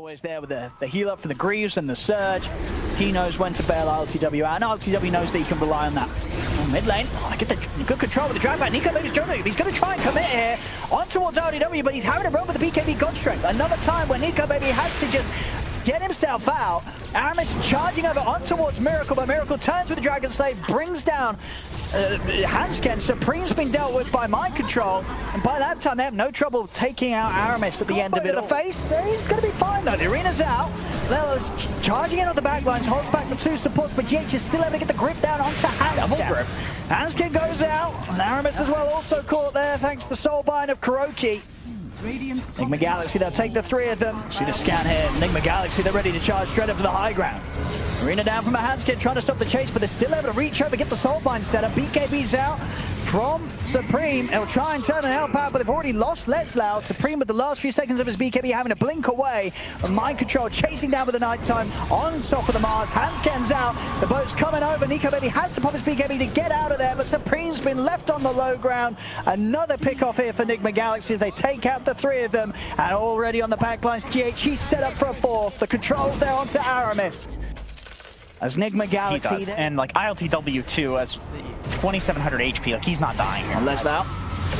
Always there with the heal up for the Greaves and the Surge. He knows when to bail LTW out, and LTW knows that he can rely on that. Oh, mid lane, I get the good control with the drag back. Nico Baby's juggling. He's going to try and commit here on towards LTW, but he's having a run with the BKB God Strength. Another time where Nico Baby has to just get himself out. Aramis charging over on towards Miracle, but Miracle turns with the Dragon Slave, brings down Hansken. Supreme's been dealt with by Mind Control, and by that time they have no trouble taking out Aramis at the end of it. The face, he's going to be fine though. The arena's out. Lelo's charging in on the back lines, holds back the two supports, but GH is still able to get the grip down onto Hansken. Hansken goes out, and Aramis as well also caught there thanks to the soulbind of Kuroki. Nigma Galaxy, they'll take the three of them. See the scan here. Nigma Galaxy, they're ready to charge straight up for the high ground. Arena down from a Hansken, trying to stop the chase, but they're still able to reach over, get the soulbind set up. BKB's out from Supreme. They'll try and turn and help out, but they've already lost Leslau. Supreme with the last few seconds of his BKB having to blink away. Mind Control chasing down with the nighttime on top of the Mars. Hansken's out. The boat's coming over. Nico Baby has to pop his BKB to get out of there, but Supreme's been left on the low ground. Another pick off here for Nigma Galaxy as they take out the three of them. And already on the backlines, GH, he's set up for a fourth. The controls there onto Aramis. As Nigma Galaxy and like ILTW too, as 2700 HP, like he's not dying here. Leslau.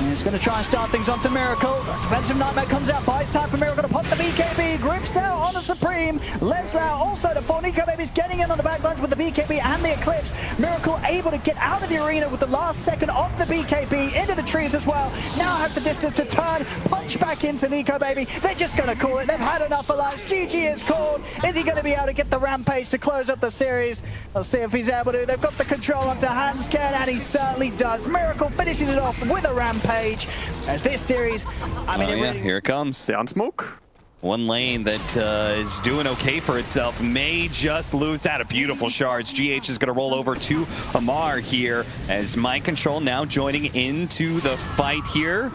He's going to try and start things onto Miracle. Defensive Nightmare comes out, buys time for Miracle to pop the BKB. Grips down on the Supreme. Leslau also to fall. Nico Baby's getting in on the backlines with the BKB and the Eclipse. Miracle able to get out of the arena with the last second of the BKB into the trees as well. Now have the distance to turn, punch back into Nico Baby. They're just going to call it. They've had enough alliance. GG is called. Is he going to be able to get the Rampage to close up the series? Let's see if he's able to. They've got the control onto Hansken, and he certainly does. Miracle finishes it off with a Rampage. As this series, I mean, really... here it comes. Down smoke. One lane that is doing okay for itself may just lose that. A beautiful shards. GH is going to roll over to Amar here as Mind Control now joining into the fight here.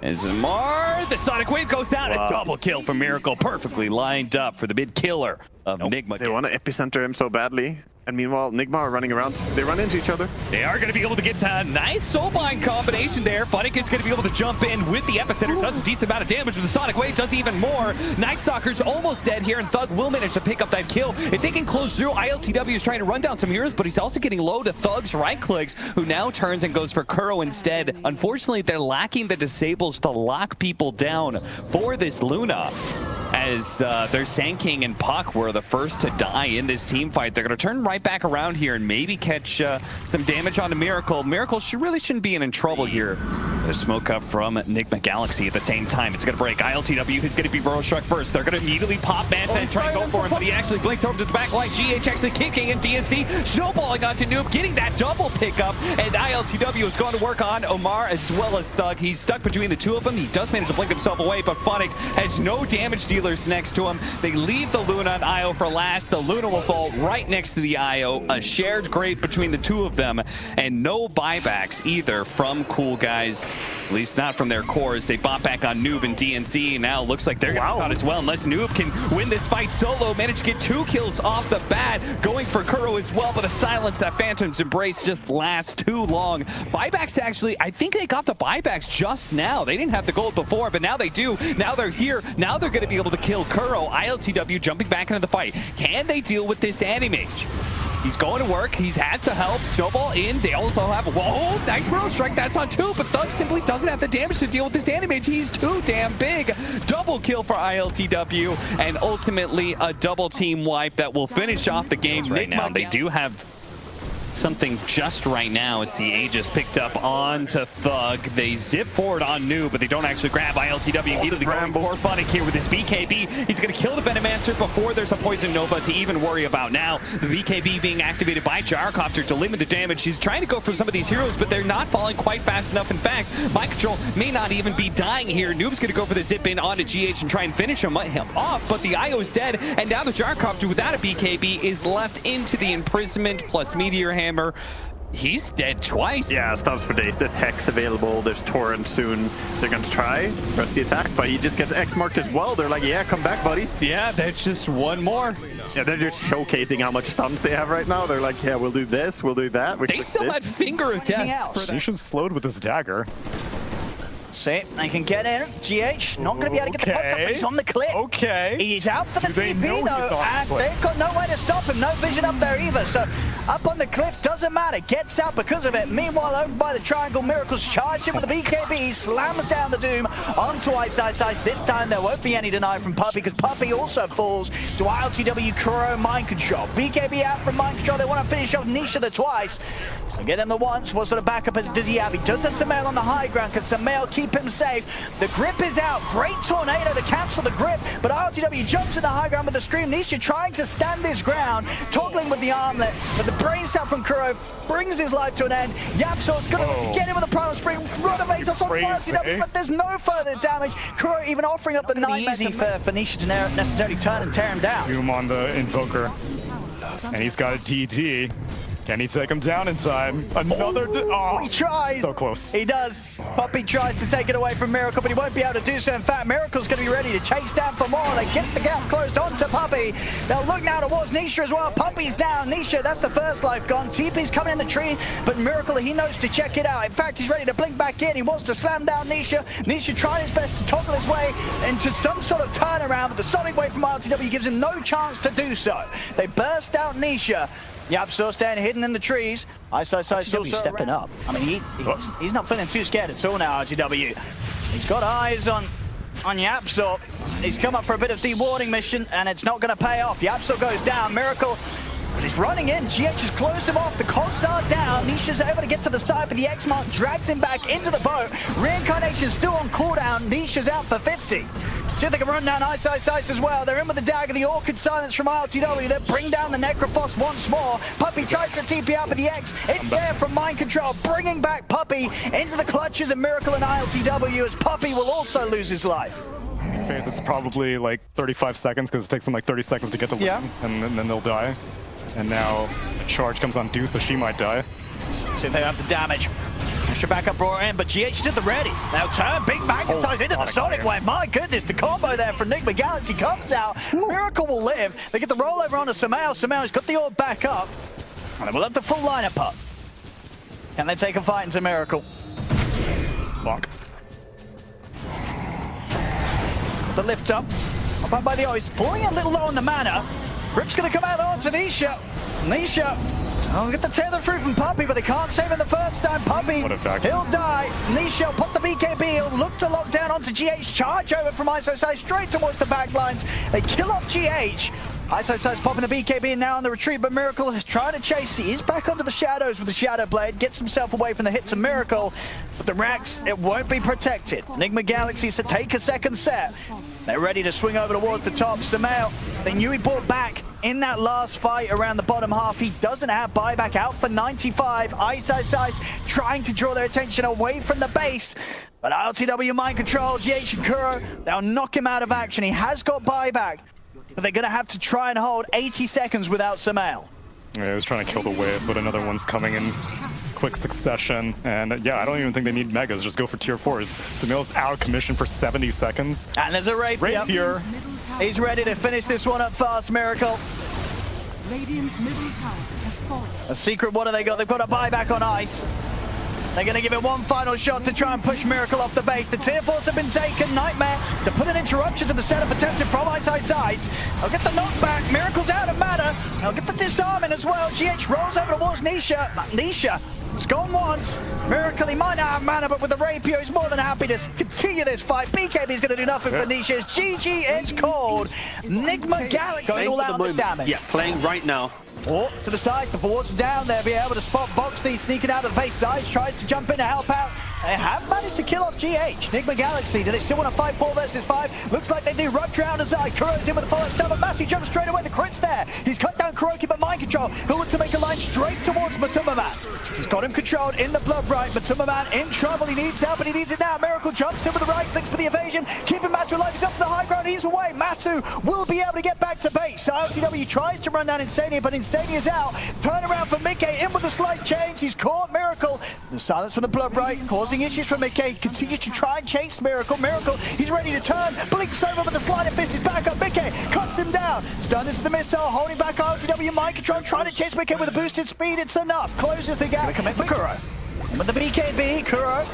As Amar, the Sonic Wave goes down. Wow. A double kill for Miracle. Perfectly lined up for the mid killer of Nigma. They want to epicenter him so badly. And meanwhile, Nigma are running around. They run into each other. They are going to be able to get a nice soulbind combination there. Funnick is going to be able to jump in with the epicenter. Does a decent amount of damage with the Sonic Wave. Does even more. Night Stalker's almost dead here, and Thug will manage to pick up that kill. If they can close through, ILTW is trying to run down some heroes, but he's also getting low to Thug's right clicks, who now turns and goes for Kuro instead. Unfortunately, they're lacking the disables to lock people down for this Luna. As their Sand King and Puck were the first to die in this team fight. They're going to turn right back around here and maybe catch some damage onto Miracle. Miracle really shouldn't be in trouble here. There's smoke up from Nigma Galaxy at the same time. It's going to break. ILTW is going to be Burrow Struck first. They're going to immediately pop Manta and try and go for him, but he actually blinks over to the back line. GH actually kicking, and DNC snowballing onto Noob, getting that double pickup, and ILTW is going to work on Omar as well as Thug. He's stuck between the two of them. He does manage to blink himself away, but Funnick has no damage dealers next to him. They leave the Luna and Io for last. The Luna will fall right next to the Io. A shared grave between the two of them, and no buybacks either from Cool Guys. At least not from their cores. They bought back on Noob and DNC. Now looks like they're going to out as well, unless Noob can win this fight solo. Managed to get 2 kills off the bat. Going for Kuro as well, but a silence that Phantom's Embrace just lasts too long. Buybacks actually, I think they got the buybacks just now. They didn't have the gold before, but now they do. Now they're here. Now they're going to be able to kill Kuro. ILTW jumping back into the fight. Can they deal with this Animage? He's going to work. He has to help. Snowball in. They also have a whoa, nice Burrow Strike. That's on 2, but Thug simply doesn't have the damage to deal with this Animage. He's too damn big. Double kill for ILTW, and ultimately a double team wipe that will finish off the game. Right now, they do have something just right now as the Aegis picked up onto Thug. They zip forward on Noob, but they don't actually grab ILTW. Immediately going for Funnick here with his BKB. He's going to kill the Venomancer before there's a Poison Nova to even worry about. Now, the BKB being activated by Gyrocopter to limit the damage. He's trying to go for some of these heroes, but they're not falling quite fast enough. In fact, Mind Control may not even be dying here. Noob's going to go for the zip in onto GH and try and finish him off, but the IO is dead, and now the Gyrocopter without a BKB is left into the imprisonment plus Meteor Hammer. He's dead twice. Yeah, stops for days. There's Hex available. There's Torrent soon. They're going to try press the attack, but he just gets X-marked as well. They're like, yeah, come back, buddy. Yeah, that's just one more. Yeah, they're just showcasing how much stuns they have right now. They're like, yeah, we'll do this, we'll do that. They still had Finger of Death. He should slowed with his dagger. See, they can get in. GH not going to be able to get the puck up, but he's on the cliff. Okay. He's out for the They know TP he's though, on and the cliff. they've got no way to stop him. No vision up there either. So up on the cliff doesn't matter. Gets out because of it. Meanwhile, over by the triangle, Miracle's charged in with the BKB. He slams down the Doom onto Ice. This time there won't be any deny from Puppey because Puppey also falls to ILTW Kuro Mind Control. BKB out from Mind Control. They want to finish off Nisha the twice. So get him the once. What sort of backup does he have? He does have Samael on the high ground. Can Samael keep him safe? The grip is out. Great tornado to cancel the grip, but ILTW jumps in the high ground with the stream. Nisha trying to stand his ground, toggling with the armlet, but the brain cell from Kuro brings his life to an end. Yapsor's going to get him with a primal spring, renovate us on ILTW, but there's no further damage. Kuro even offering up the Nigma. Easy for Nisha to necessarily turn and tear him down. Doom on the Invoker, and he's got a DT. Can he take him down in time? Another... Oh, he tries. So close. He does. Puppey tries to take it away from Miracle, but he won't be able to do so. In fact, Miracle's going to be ready to chase down for more. They get the gap closed onto Puppey. They'll look now towards Nisha as well. Puppey's down. Nisha, that's the first life gone. TP's coming in the tree, but Miracle, he knows to check it out. In fact, he's ready to blink back in. He wants to slam down Nisha. Nisha trying his best to toggle his way into some sort of turnaround, but the Sonic Wave from RTW gives him no chance to do so. They burst out Nisha. Yapso staying hidden in the trees. Ice still stepping up. I mean, he's not feeling too scared at all now, RTW. He's got eyes on Yapso. He's come up for a bit of de-warding mission, and it's not going to pay off. Yapso goes down. Miracle, but he's running in. GH has closed him off. The cogs are down. Nisha's able to get to the side, but the X-Mark drags him back into the boat. Reincarnation's still on cooldown. Nisha's out for 50. See if they can run down Ice as well. They're in with the dagger, the Orchid Silence from RTW. They bring down the Necrophos once more. Puppey tries to TP out with the X. It's there from Mind Control, bringing back Puppey into the clutches of Miracle and ILTW as Puppey will also lose his life. Phase is probably like 35 seconds because it takes them like 30 seconds to get to yeah. and then they'll die. And now a charge comes on Deuce, so she might die. See if they have the damage. Extra backup roar in, but GH did the ready. Now turn, big magnetize into the Sonic Wave. My goodness, the combo there from Nigma Galaxy comes out. Miracle will live. They get the rollover onto Samael. Samael's got the orb back up. And then we'll have the full lineup up. Can they take a fight into Miracle? Bonk. The lift up. Up by the O's. Falling a little low on the mana. Rip's going to come out there onto Nisha. Nisha. Oh, get the tether through from Puppey, but they can't save him the first time. Puppey, he'll die. Nisha put the BKB, he'll look to lock down onto GH. Charge over from ISO straight towards the back lines. They kill off GH. ISO popping the BKB and now on the retreat, but Miracle is trying to chase. He is back onto the shadows with the Shadow Blade, gets himself away from the hits of Miracle, but the racks, it won't be protected. Nigma Galaxy to take a second set. They're ready to swing over towards the top. Samael, they knew he brought back in that last fight around the bottom half. He doesn't have buyback, out for 95. Ice trying to draw their attention away from the base. But ILTW Mind Control, GH and Kuro, they'll knock him out of action. He has got buyback, but they're going to have to try and hold 80 seconds without Samael. Yeah, he was trying to kill the wave, but another one's coming in quick succession. And yeah, I don't even think they need megas. Just go for tier 4s. Samael's out of commission for 70 seconds. And there's a Rapier. He's ready to finish this one up fast, Miracle. Radiant's middle tower has fallen. A secret, what have they got? They've got a buyback on Ice. They're going to give it one final shot to try and push Miracle off the base. The tier 4s have been taken. Nightmare to put an interruption to the setup attempted from Ice. I'll get the knockback. Miracle's out of mana. I'll get the disarming as well. GH rolls over towards Nisha. Nisha, it's gone once. Miracle, he might not have mana, but with the Rapier, he's more than happy to continue this fight. BKB's going to do nothing for Nisha. GG is called. Nigma Galaxy going all out the damage. Yeah, playing right now. Oh, to the side, the board's down there, be able to spot Boxy sneaking out of the base. Size tries to jump in to help out. They have managed to kill off GH. Nigma Galaxy, do they still want to fight 4 versus 5? Looks like they do. Rupture out of Zai. Kuro's in with the follow stun, but Matthew jumps straight away. The crit's there. He's cut down Kuroki, but Mind Control. He'll look to make a line straight towards Matuma-Man. He's got him controlled in the blood right. Matuma-Man in trouble. He needs help, and he needs it now. Miracle jumps in with the right, thinks for the evasion. Keeping Matu alive. He's up to the high ground. He's away. Matu will be able to get back to base. ILTW tries to run down Insania, but Insania's out. Turn around for Mickey, in with a slight change. He's caught Miracle. The silence from the blood right, causing issues for Mickey. Continues to try and chase Miracle. Miracle, he's ready to turn. Blinks over with the slider fist. He's back up. Mickey cuts him down. Stunned into the missile, holding back RTW. Mind Control, trying to chase Mickey with a boosted speed. It's enough. Closes the gap. Commit for Kuro. And with the BKB, Kuro,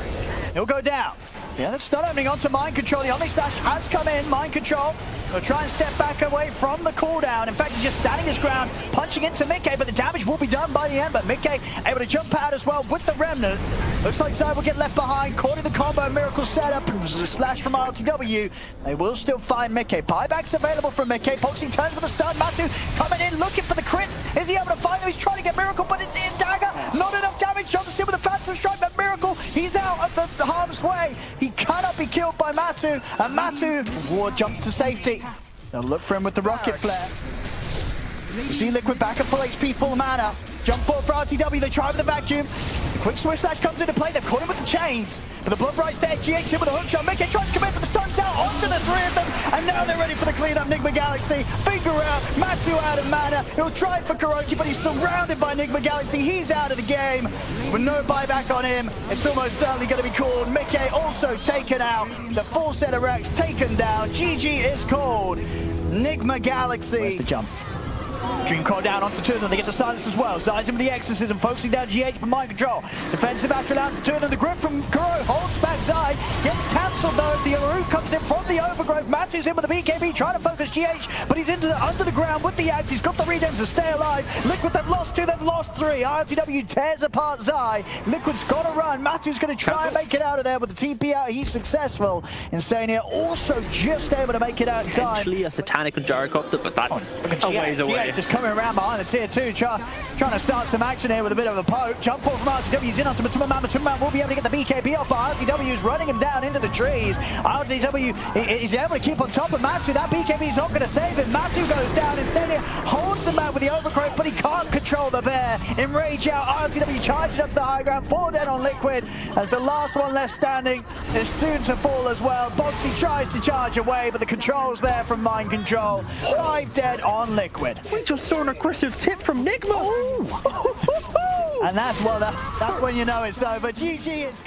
he'll go down. Yeah, that's stun opening onto Mind Control. The Omni Slash has come in. Mind Control will try and step back away from the cooldown. In fact, he's just standing his ground, punching into Mickey, but the damage will be done by the end. But Mickey able to jump out as well with the Remnant. Looks like Zai will get left behind, caught in the combo. Miracle setup, and there's a slash from RTW. They will still find Mickey. Buyback's available from Mickey. Boxing turns with a stun. Matu coming in, looking for the crits. Is he able to find him? He's trying to get Miracle, but it's in dagger. Not enough damage. Jumps in with a Phantom Strike, but Miracle, he's out of the harm's way. He cannot be killed by Matu, and Matu will jump to safety. They'll look for him with the rocket flare. You see Liquid back at full HP, full mana. Jump forward for RTW, they try with the vacuum. The quick switch slash comes into play, they've caught him with the chains. But the blood right's there, GH in with a hook shot. Mickey tries to come in, but the stun's out onto the three of them. And now they're ready for the cleanup. Nigma Galaxy, finger out, Matsu out of mana. He'll try for Kuroki, but he's surrounded by Nigma Galaxy. He's out of the game. With no buyback on him, it's almost certainly going to be called. Mickey also taken out. The full set of racks taken down. GG is called. Nigma Galaxy. Where's the jump? Dream Core down onto two of them. They get the silence as well. Zai's in with the exorcism, focusing down GH for Mind Control. Defensive battery down to two of them. The grip from Kuro holds back Zai. Gets cancelled though. The Aru comes in from the overgrowth. Matches in with the BKB, trying to focus GH, but he's under the ground with the axe. He's got the redems to stay alive. Liquid, they've lost two, they've lost three. RTW tears apart Zai. Liquid's got to run. Matu's going to try and make it out of there with the TP out. He's successful. Insania also just able to make it out in time. Potentially a Satanic and Gyrocopter, but that's a ways away. Just coming around behind the tier 2, trying to start some action here with a bit of a poke. Jump forward from RTW, he's in onto Matuma. Matuma will be able to get the BKB off, but RTW is running him down into the trees. RTW is able to keep on top of Matu. That BKB is not going to save him. Matu goes down, Insania holds the man with the overgrowth, but he can't control the bear. Enrage out, RTW charges up to the high ground, 4 dead on Liquid, as the last one left standing is soon to fall as well. Boxy tries to charge away, but the control's there from Mind Control. 5 dead on Liquid. We just saw an aggressive tip from Nigma. And that's when you know it's over. GG, it's